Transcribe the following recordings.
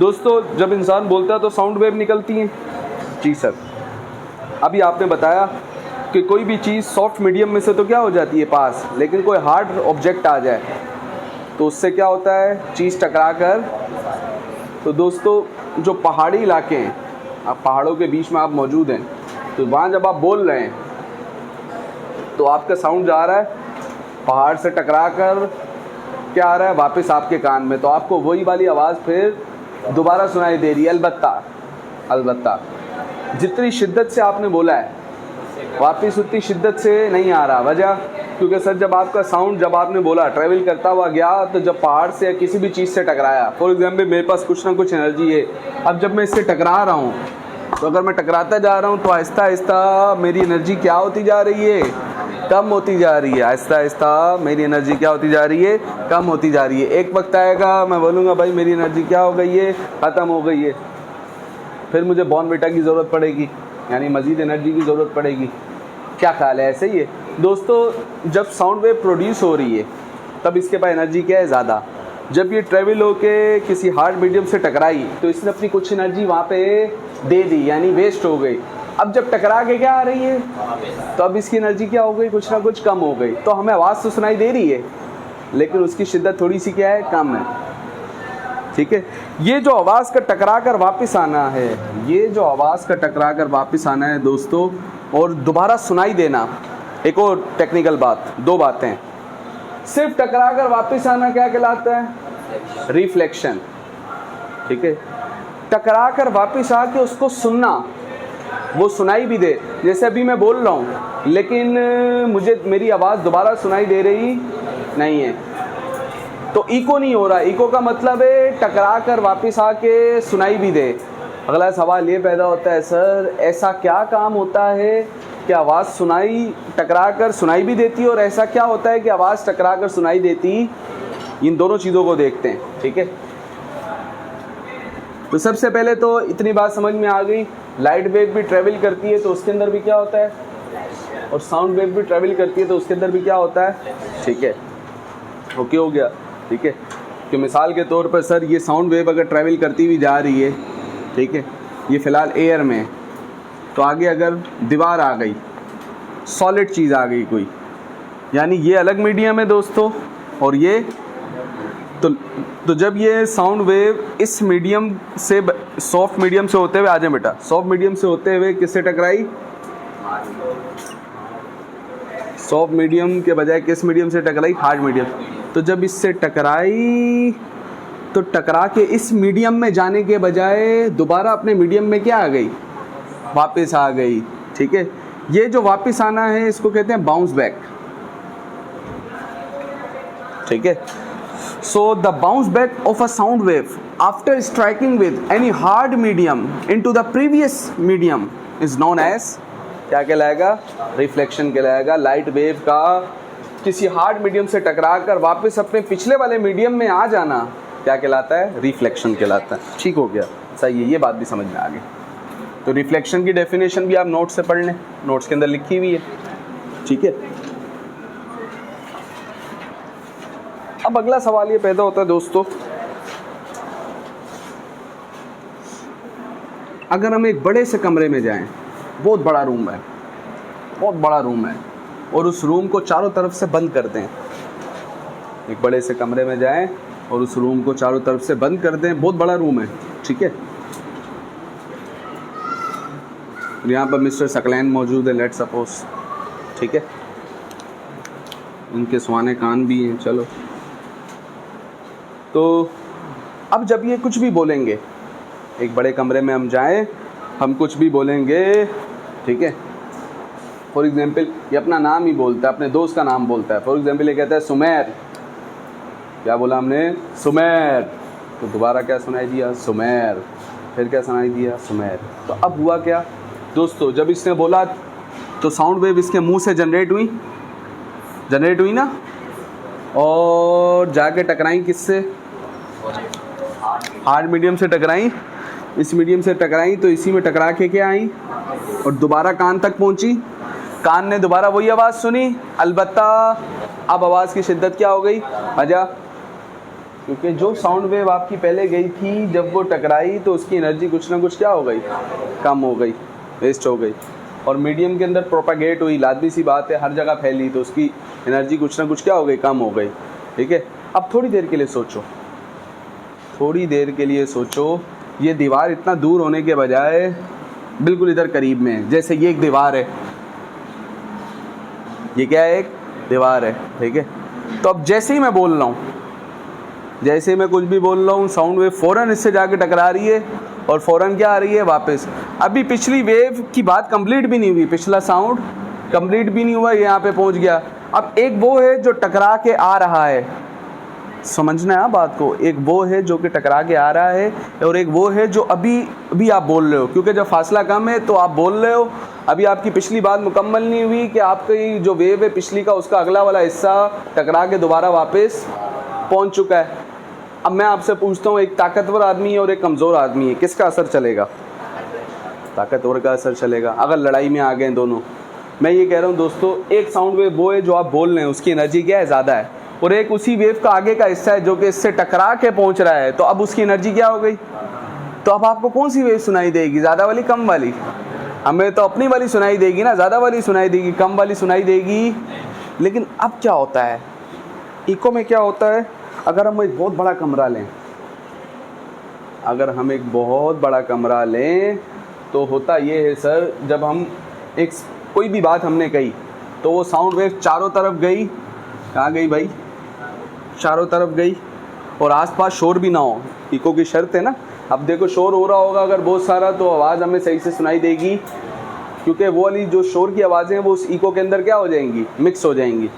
दोस्तों, जब इंसान बोलता है तो साउंड वेव निकलती हैं। जी सर, अभी आपने बताया कि कोई भी चीज़ सॉफ्ट मीडियम में से तो क्या हो जाती है पास, लेकिन कोई हार्ड ऑब्जेक्ट आ जाए तो उससे क्या होता है, चीज़ टकरा कर। तो दोस्तों, जो पहाड़ी इलाके हैं, आप पहाड़ों के बीच में आप मौजूद हैं, तो वहाँ जब आप बोल रहे हैं तो आपका साउंड जा रहा है पहाड़ से टकरा कर, क्या आ रहा है वापस आपके कान में, तो आपको वही वाली आवाज़ फिर दोबारा सुनाई दे रही है। अलबत्ता जितनी शिद्दत से आपने बोला है वापस उतनी शिद्दत से नहीं आ रहा। वजह, क्योंकि सर जब आपका साउंड, जब आपने बोला ट्रैवल करता हुआ गया, तो जब पहाड़ से या किसी भी चीज़ से टकराया, फॉर एग्जाम्पल मेरे पास कुछ ना कुछ एनर्जी है, अब जब मैं इससे टकरा रहा हूँ, तो अगर मैं टकराता जा रहा हूँ तो आहिस्ता आहिस्ता मेरी एनर्जी क्या होती जा रही है, कम होती जा रही है। आहिस्ता आहिस्ता मेरी एनर्जी क्या होती जा रही है, कम होती जा रही है। एक वक्त आएगा मैं बोलूँगा भाई मेरी एनर्जी क्या हो गई है, ख़त्म हो गई है, फिर मुझे बॉर्नविटा की ज़रूरत पड़ेगी, यानी मज़ीद एनर्जी की ज़रूरत पड़ेगी। क्या ख्याल है, ऐसे ही है दोस्तों। जब साउंड वेव प्रोड्यूस हो रही है तब इसके पास एनर्जी क्या है, ज़्यादा। जब ये ट्रेवल होके किसी हार्ड मीडियम से टकराई तो इसने अपनी कुछ एनर्जी वहाँ पे दे दी, यानी वेस्ट हो गई। अब जब टकरा के क्या आ रही है, तो अब इसकी एनर्जी क्या हो गई, कुछ ना कुछ कम हो गई। तो हमें आवाज़ तो सुनाई दे रही है, लेकिन उसकी शिद्दत थोड़ी सी क्या है, कम है। ठीक है, ये जो आवाज़ का टकरा कर वापस आना है, ये जो आवाज़ का टकरा कर वापस आना है दोस्तों, और दोबारा सुनाई देना, एक और टेक्निकल बात, दो बातें। सिर्फ टकरा कर वापस आना क्या कहलाता है, रिफ्लेक्शन। ठीक है, टकरा कर वापस आके उसको सुनना, वो सुनाई भी दे। जैसे अभी मैं बोल रहा हूँ लेकिन मुझे मेरी आवाज़ दोबारा सुनाई दे रही नहीं है, तो इको नहीं हो रहा। इको का मतलब है टकरा कर वापस आके सुनाई भी दे। अगला सवाल ये पैदा होता है, सर ऐसा क्या काम होता है कि आवाज़ सुनाई टकरा कर सुनाई भी देती है, और ऐसा क्या होता है कि आवाज़ टकरा कर सुनाई देती। इन दोनों चीज़ों को देखते हैं। ठीक है, तो सबसे पहले तो इतनी बात समझ में आ गई, लाइट वेव भी ट्रेवल करती है तो उसके अंदर भी क्या होता है, और साउंड वेव भी ट्रेवल करती है तो उसके अंदर भी क्या होता है। ठीक है, ओके हो गया। ठीक है, कि मिसाल के तौर पर सर ये साउंड वेव अगर ट्रैवल करती हुई जा रही है, ठीक है, ये फ़िलहाल एयर में, तो आगे अगर दीवार आ गई, सॉलिड चीज़ आ गई कोई, यानी ये अलग मीडियम है दोस्तों, और ये तो जब ये साउंड वेव इस मीडियम से, सॉफ्ट मीडियम से होते हुए, आ जाए बेटा, सॉफ्ट मीडियम से होते हुए किससे टकराई, सॉफ्ट मीडियम के बजाय किस मीडियम से टकराई, हार्ड मीडियम। तो जब इससे टकराई तो टकरा के इस मीडियम में जाने के बजाय दोबारा अपने मीडियम में क्या आ गई, वापस आ गई। ठीक है, ये जो वापस आना है इसको कहते हैं बाउंस बैक। ठीक है, so the bounce back of a sound wave after striking with any hard medium into the previous medium is known as, क्या कहलाएगा, रिफ्लेक्शन कहलाएगा। लाइट वेव का किसी हार्ड मीडियम से टकरा कर वापस अपने पिछले वाले मीडियम में आ जाना क्या कहलाता है, रिफ्लेक्शन कहलाता है। ठीक हो गया, सही है, ये बात भी समझ में आ गई। तो रिफ्लेक्शन की डेफिनेशन भी आप नोट्स से पढ़ लें, नोट्स के अंदर लिखी हुई है। ठीक है, अब अगला सवाल ये पैदा होता है दोस्तों, अगर हम एक बड़े से कमरे में जाएं, बहुत बड़ा रूम है, बहुत बड़ा रूम है, और उस रूम को चारों तरफ से बंद कर दें, एक बड़े से कमरे में जाएं और उस रूम को चारों तरफ से बंद कर दें, बहुत बड़ा रूम है। ठीक है, यहाँ पर मिस्टर सकलैन मौजूद है, लेट सपोज। ठीक है, उनके सुहाने कान भी हैं। चलो, तो अब जब ये कुछ भी बोलेंगे, एक बड़े कमरे में हम जाएं, हम कुछ भी बोलेंगे, ठीक है, फॉर एग्जाम्पल ये अपना नाम ही बोलता है, अपने दोस्त का नाम बोलता है। फॉर एग्जाम्पल ये कहता है सुमेर, क्या बोला हमने, सुमेर, तो दोबारा क्या सुनाई दिया, सुमेर, फिर क्या सुनाई दिया, सुमेर। तो अब हुआ क्या दोस्तों, जब इसने बोला तो साउंड वेव इसके मुंह से जनरेट हुई ना, और जाके टकराई किससे, हार्ड मीडियम से टकराई, इस मीडियम से टकराई, तो इसी में टकरा के क्या आई, और दोबारा कान तक पहुंची, कान ने दोबारा वही आवाज़ सुनी। अलबत्ता अब आवाज़ की शिद्दत क्या हो गई, आजा, क्योंकि जो साउंड वेव आपकी पहले गई थी जब वो टकराई तो उसकी एनर्जी कुछ ना कुछ क्या हो गई, कम हो गई, वेस्ट हो गई। और मीडियम के अंदर प्रोपागेट हुई, लाजमी सी बात है, हर जगह फैली तो उसकी एनर्जी कुछ ना कुछ क्या हो गई, कम हो गई। ठीक है, अब थोड़ी देर के लिए सोचो, थोड़ी देर के लिए सोचो, ये दीवार इतना दूर होने के बजाय बिल्कुल इधर करीब में है। जैसे ये एक दीवार है, ये क्या है, एक दीवार है। ठीक है, तो अब जैसे ही मैं बोल रहा हूँ, जैसे मैं कुछ भी बोल रहा हूँ, साउंड वेव फ़ौरन इससे जाके टकरा रही है और फ़ौरन क्या आ रही है, वापस। अभी पिछली वेव की बात कंप्लीट भी नहीं हुई, पिछला साउंड कंप्लीट भी नहीं हुआ, ये यहाँ पे पहुँच गया। अब एक वो है जो टकरा के आ रहा है, समझना है बात को, एक वो है जो कि टकरा के आ रहा है और एक वो है जो अभी आप बोल रहे हो, क्योंकि जब फासला कम है तो आप बोल रहे हो। अभी आपकी पिछली बात मुकम्मल नहीं हुई कि आपकी जो वेव है पिछली का, उसका अगला वाला हिस्सा टकरा के दोबारा वापस पहुंच चुका है। अब मैं आपसे पूछता हूँ, एक ताकतवर आदमी है और एक कमज़ोर आदमी है, किसका असर चलेगा? ताकतवर का असर चलेगा, अगर लड़ाई में आ गए दोनों। मैं ये कह रहा हूँ दोस्तों, एक साउंड वेव वो है जो आप बोल रहे हैं, उसकी एनर्जी क्या है, ज़्यादा है, और एक उसी वेव का आगे का हिस्सा है जो कि इससे टकरा के पहुंच रहा है, तो अब उसकी एनर्जी क्या हो गई। तो अब आपको कौन सी वेव सुनाई देगी, ज़्यादा वाली, कम वाली? हमें तो अपनी वाली सुनाई देगी ना, ज़्यादा वाली सुनाई देगी, कम वाली सुनाई देगी। लेकिन अब क्या होता है इको में, क्या होता है, अगर हम एक बहुत बड़ा कमरा लें, अगर हम एक बहुत बड़ा कमरा लें तो होता ये है सर, जब हम एक कोई भी बात हमने कही तो वो साउंड वेव चारों तरफ गई, कहाँ गई भाई, चारों तरफ गई, और आसपास शोर भी ना हो, इको की शर्त है ना। अब देखो शोर हो रहा होगा अगर बहुत सारा, तो आवाज़ हमें सही से सुनाई देगी, क्योंकि वो वाली जो शोर की आवाज़ें हैं वो उस इको के अंदर क्या हो जाएंगी, मिक्स हो जाएंगी।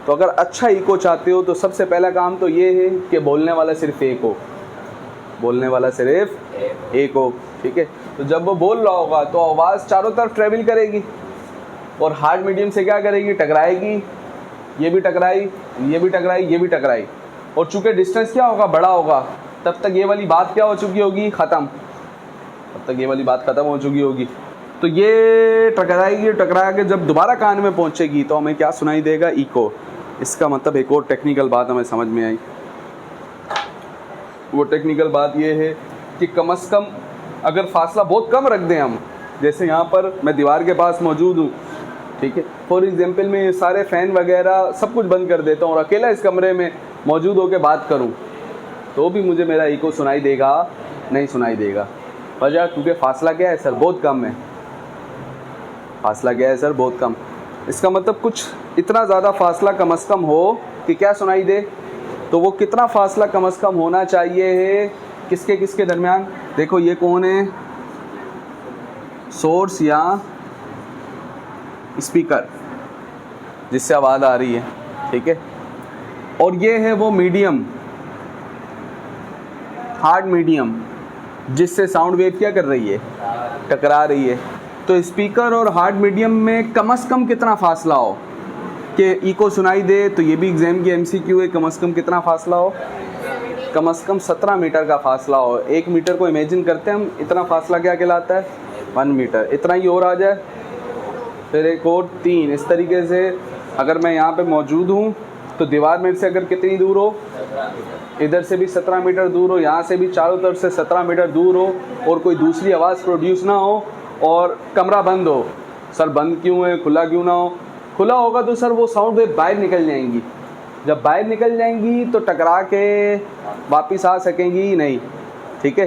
तो अगर अच्छा इको चाहते हो तो सबसे पहला काम तो ये है कि बोलने वाला सिर्फ एक हो, बोलने वाला सिर्फ एक हो। ठीक है, तो जब वो बोल रहा होगा तो आवाज़ चारों तरफ ट्रेवल करेगी और हार्ड मीडियम से क्या करेगी, टकराएगी, ये भी टकराई, ये भी टकराई, ये भी टकराई, और चूँकि डिस्टेंस क्या होगा, बड़ा होगा, तब तक ये वाली बात क्या हो चुकी होगी, ख़त्म, तब तक ये वाली बात ख़त्म हो चुकी होगी। तो ये टकराएगी, टकरा के जब दोबारा कान में पहुंचेगी तो हमें क्या सुनाई देगा, इको। इसका मतलब एक और टेक्निकल बात हमें समझ में आई, वो टेक्निकल बात ये है कि कम से कम अगर फासला बहुत कम रख दें हम, जैसे यहाँ पर मैं दीवार के पास मौजूद हूँ, ठीक है, फॉर एग्जांपल मैं ये सारे फ़ैन वगैरह सब कुछ बंद कर देता हूँ और अकेला इस कमरे में मौजूद होकर बात करूँ तो भी मुझे मेरा इको सुनाई देगा, नहीं सुनाई देगा। वजह क्योंकि फासला क्या है सर, बहुत कम है, फासला क्या है सर, बहुत कम। इसका मतलब कुछ इतना ज़्यादा फासला कम से कम हो कि क्या सुनाई दे। तो वो कितना फासला कम से कम होना चाहिए है, किसके किसके दरमियान? देखो ये कौन है, सोर्स या स्पीकर जिससे आवाज़ आ रही है, ठीक है, और ये है वो मीडियम, हार्ड मीडियम, जिससे साउंड वेव क्या कर रही है, टकरा रही है। तो स्पीकर और हार्ड मीडियम में कम से कम कितना फासला हो कि इको सुनाई दे। तो ये भी एग्जाम की एमसीक्यू है, कम से कम कितना फासला हो, कम से कम 17 मीटर का फासला हो। 1 मीटर को इमेजिन करते हैं हम, इतना फासला क्या कहलाता है, 1 मीटर। इतना ही और आ जाए, फिर एक और 3, इस तरीके से अगर मैं यहाँ पे मौजूद हूँ तो दीवार मेरे से अगर कितनी दूर हो, इधर से भी 17 मीटर दूर हो, यहाँ से भी चारों तरफ से 17 मीटर दूर हो, और कोई दूसरी आवाज़ प्रोड्यूस ना हो, और कमरा बंद हो। सर बंद क्यों है, खुला क्यों ना हो? खुला होगा तो सर वो साउंड वेव बाहर निकल जाएंगी, जब बाहर निकल जाएंगी तो टकरा के वापस आ सकेंगी नहीं, ठीक है।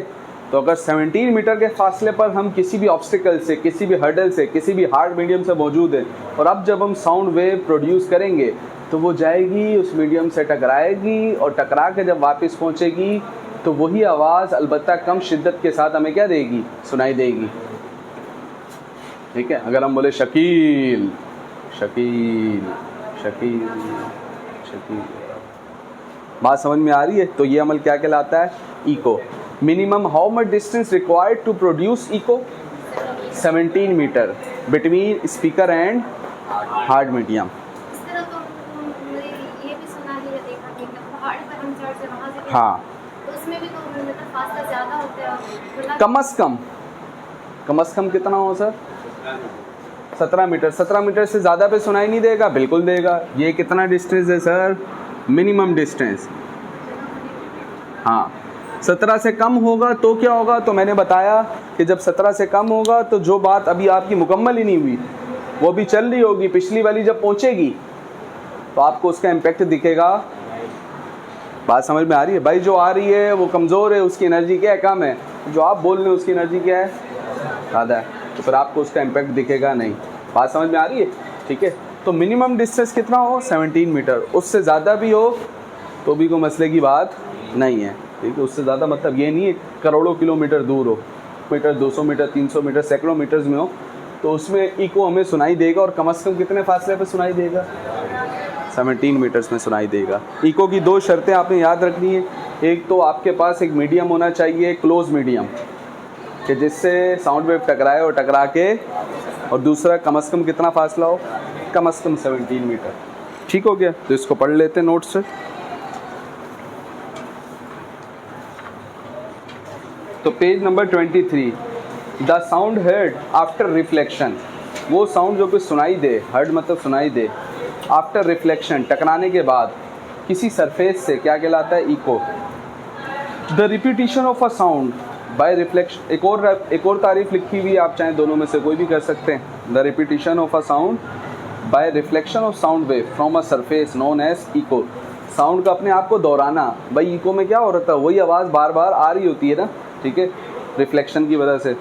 तो अगर 17 मीटर के फासले पर हम किसी भी ऑब्स्टिकल से, किसी भी हर्डल से, किसी भी हार्ड मीडियम से मौजूद है, और अब जब हम साउंड वेव प्रोड्यूस करेंगे तो वो जाएगी उस मीडियम से टकराएगी, और टकरा के जब वापस पहुंचेगी तो वही आवाज़ अलबत्ता कम शिद्दत के साथ हमें क्या देगी, सुनाई देगी, ठीक है। अगर हम बोले शकील शकील शकील शकील, बात समझ में आ रही है? तो ये अमल क्या कहलाता है, echo. Minimum how much distance required to produce echo, 17 metre between speaker and hard medium. हाँ, कम से कम कितना हो सर, 17 मीटर। 17 मीटर से ज़्यादा पे सुनाई नहीं देगा, बिल्कुल देगा। ये कितना डिस्टेंस है सर, मिनिमम डिस्टेंस, हाँ, 17 से कम होगा तो क्या होगा, तो मैंने बताया कि जब 17 से कम होगा तो जो बात अभी आपकी मुकम्मल ही नहीं हुई वो भी चल रही होगी, पिछली वाली जब पहुंचेगी तो आपको उसका इम्पैक्ट दिखेगा। बात समझ में आ रही है भाई? जो आ रही है वो कमज़ोर है, उसकी एनर्जी क्या है, कम है। जो आप बोल रहे हैं उसकी एनर्जी क्या है, ज़्यादा है, तो फिर आपको उसका इम्पैक्ट दिखेगा नहीं। बात समझ में आ रही है? ठीक है, तो मिनिमम डिस्टेंस कितना हो, 17 मीटर। उससे ज़्यादा भी हो तो भी कोई मसले की बात नहीं है। ठीक है, उससे ज़्यादा मतलब ये नहीं है करोड़ों किलोमीटर दूर हो, मीटर 200 मीटर 300 मीटर सैकड़ों मीटर्स में हो तो उसमें इको हमें सुनाई देगा। और कम से कम कितने फासले पे सुनाई देगा, 17 मीटर्स में सुनाई देगा। इको की 2 शर्तें आपने याद रखनी है। एक तो आपके पास एक मीडियम होना चाहिए, क्लोज मीडियम, कि जिससे साउंड वेव टकराए और टकरा के, और दूसरा कम से कम कितना फासला हो, कम से कम 17 मीटर। ठीक हो गया, तो इसको पढ़ लेते हैं नोट से। तो page number 23, the sound heard after reflection, वो साउंड जो कि सुनाई दे, हर्ड मतलब सुनाई दे, आफ्टर रिफ्लेक्शन टकराने के बाद किसी सरफेस से, क्या कहलाता है, echo. The repetition of a sound by reflection, एक और तारीफ लिखी हुई है, आप चाहें दोनों में से कोई भी कर सकते हैं। The repetition of a sound by reflection of sound wave from a surface known as echo, sound का अपने आप को दोहराना। भाई इको में क्या हो रहा था, वही आवाज़ बार बार आ रही होती है ना, ठीक है, रिफ्लेक्शन की वजह से।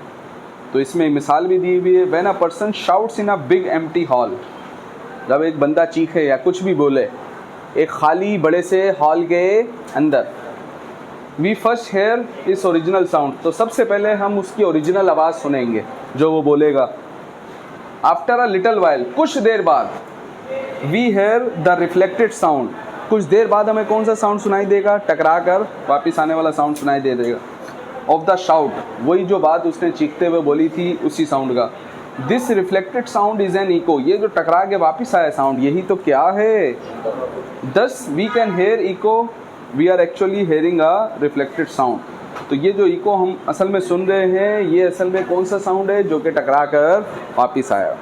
तो इसमें मिसाल भी दी हुई है, when a person shouts in a big empty hall, जब एक बंदा चीखे या कुछ भी बोले एक खाली बड़े से हॉल के अंदर, वी फर्स्ट हेयर इस ओरिजिनल साउंड, तो सबसे पहले हम उसकी ओरिजिनल आवाज़ सुनेंगे जो वो बोलेगा। आफ्टर अ लिटल वाइल, कुछ देर बाद, we hear the reflected sound, कुछ देर बाद हमें कौन सा साउंड सुनाई देगा, टकरा कर वापिस आने वाला साउंड सुनाई दे देगा। ऑफ द शाउट, वही जो बात उसने चीखते हुए बोली थी उसी साउंड का। This reflected sound is an echo, ये जो टकरा के वापिस आया साउंड यही तो क्या है। Thus we can hear echo, we are actually hearing a reflected sound. तो ये जो इको हम असल में सुन रहे हैं ये असल में कौन सा साउंड है, जो कि टकरा कर वापिस आया।